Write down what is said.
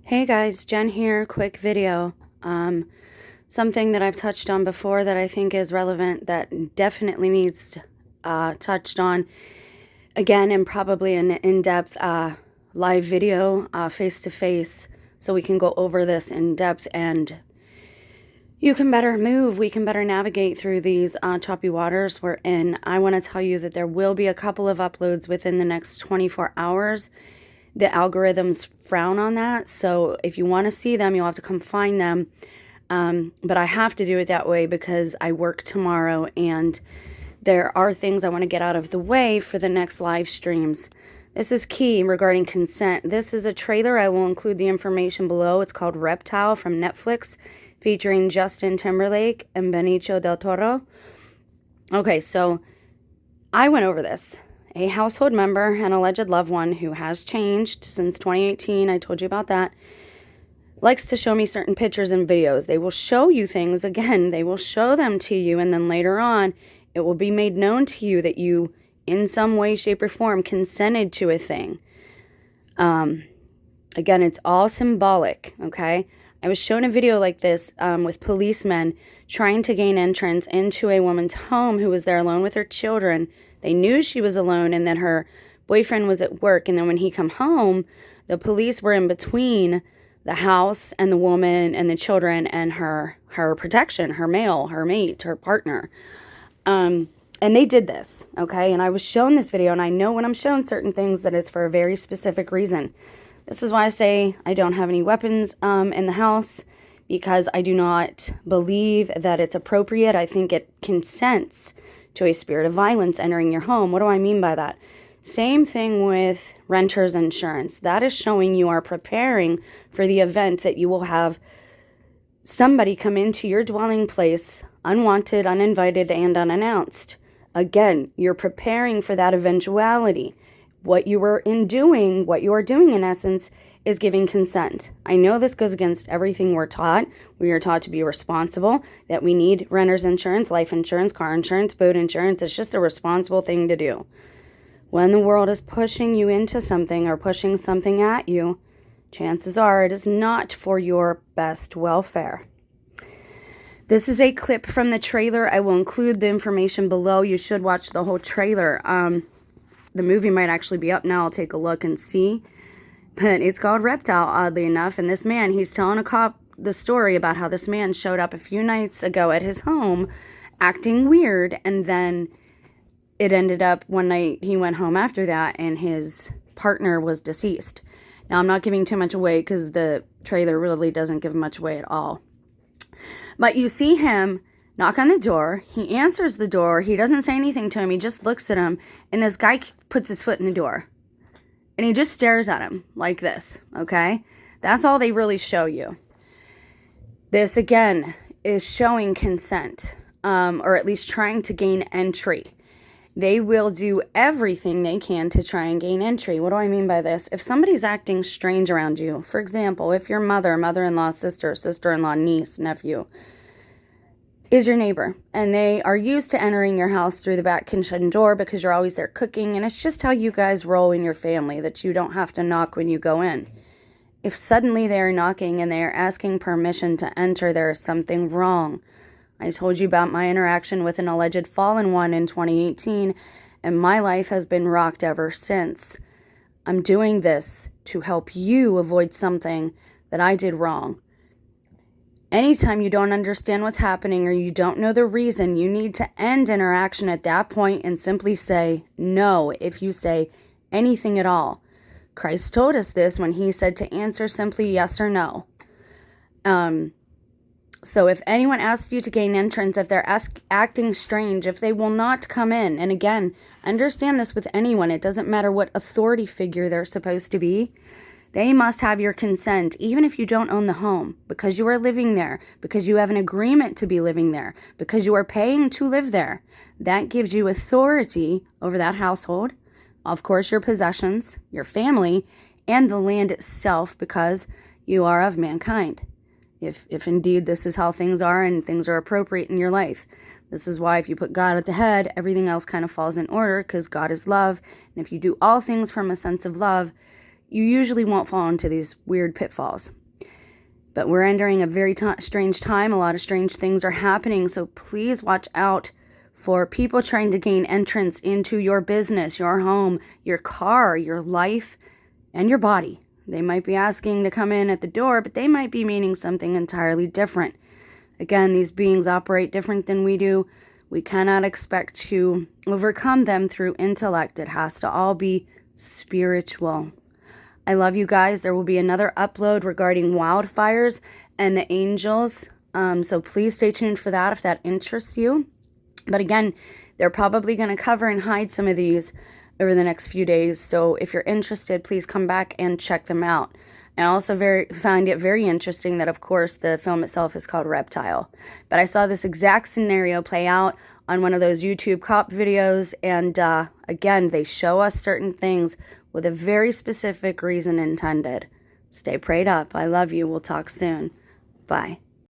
Hey guys, Jen here, quick video. Something that I've touched on before that I think is relevant that definitely needs touched on again and probably an in-depth live video face-to-face so we can go over this in depth and you can better move, we can better navigate through these choppy waters we're in. I want to tell you that there will be a couple of uploads within the next 24 hours. The algorithms frown on that, so if you want to see them, you'll have to come find them. But I have to do it that way because I work tomorrow and there are things I want to get out of the way for the next live streams. This is key regarding consent. This is a trailer. I will include the information below. It's called Reptile from Netflix, featuring Justin Timberlake and Benicio del Toro. Okay, so I went over this. A household member, an alleged loved one who has changed since 2018, I told you about that, likes to show me certain pictures and videos. They will show you things, again, they will show them to you, and then later on, it will be made known to you that you, in some way, shape, or form, consented to a thing. Again, it's all symbolic, okay? I was shown a video like this with policemen trying to gain entrance into a woman's home who was there alone with her children. They knew she was alone and that her boyfriend was at work. And then when he come home, the police were in between the house and the woman and the children and her protection, her male, her mate, her partner. And they did this, okay? And I was shown this video, and I know when I'm shown certain things that it's for a very specific reason. This is why I say I don't have any weapons in the house, because I do not believe that it's appropriate. I think it consents to a spirit of violence entering your home. What do I mean by that? Same thing with renter's insurance. That is showing you are preparing for the event that you will have somebody come into your dwelling place, unwanted, uninvited, and unannounced. Again, you're preparing for that eventuality. What you are doing in essence is giving consent. I know this goes against everything we're taught. We are taught to be responsible, that we need renter's insurance, life insurance, car insurance, boat insurance. It's just a responsible thing to do. When the world is pushing you into something or pushing something at you, chances are it is not for your best welfare. This is a clip from the trailer. I will include the information below. You should watch the whole trailer. The movie might actually be up now. I'll take a look and see. But it's called Reptile, oddly enough. And this man, he's telling a cop the story about how this man showed up a few nights ago at his home acting weird. And then it ended up one night he went home after that and his partner was deceased. Now, I'm not giving too much away because the trailer really doesn't give much away at all. But you see him knock on the door. He answers the door. He doesn't say anything to him. He just looks at him. And this guy puts his foot in the door. And he just stares at him like this, okay? That's all they really show you. This, again, is showing consent, or at least trying to gain entry. They will do everything they can to try and gain entry. What do I mean by this? If somebody's acting strange around you, for example, if your mother, mother-in-law, sister, sister-in-law, niece, nephew, is your neighbor, and they are used to entering your house through the back kitchen door because you're always there cooking, and it's just how you guys roll in your family, that you don't have to knock when you go in. If suddenly they are knocking and they are asking permission to enter, there is something wrong. I told you about my interaction with an alleged fallen one in 2018, and my life has been rocked ever since. I'm doing this to help you avoid something that I did wrong. Anytime you don't understand what's happening or you don't know the reason, you need to end interaction at that point and simply say no if you say anything at all. Christ told us this when he said to answer simply yes or no. So if anyone asks you to gain entrance, if they're acting strange, if they will not come in, and again, understand this with anyone, it doesn't matter what authority figure they're supposed to be. They must have your consent, even if you don't own the home, because you are living there, because you have an agreement to be living there, because you are paying to live there. That gives you authority over that household, of course, your possessions, your family, and the land itself, because you are of mankind. If indeed this is how things are and things are appropriate in your life. This is why if you put God at the head, everything else kind of falls in order, because God is love. And if you do all things from a sense of love, you usually won't fall into these weird pitfalls. But we're entering a very strange time. A lot of strange things are happening. So please watch out for people trying to gain entrance into your business, your home, your car, your life, and your body. They might be asking to come in at the door, but they might be meaning something entirely different. Again, these beings operate different than we do. We cannot expect to overcome them through intellect. It has to all be spiritual. I love you guys. There will be another upload regarding wildfires and the angels. So please stay tuned for that if that interests you. But again, they're probably going to cover and hide some of these over the next few days. So if you're interested, please come back and check them out. I also find it very interesting that, of course, the film itself is called Reptile. But I saw this exact scenario play out on one of those YouTube cop videos. And again, they show us certain things with a very specific reason intended. Stay prayed up. I love you. We'll talk soon. Bye.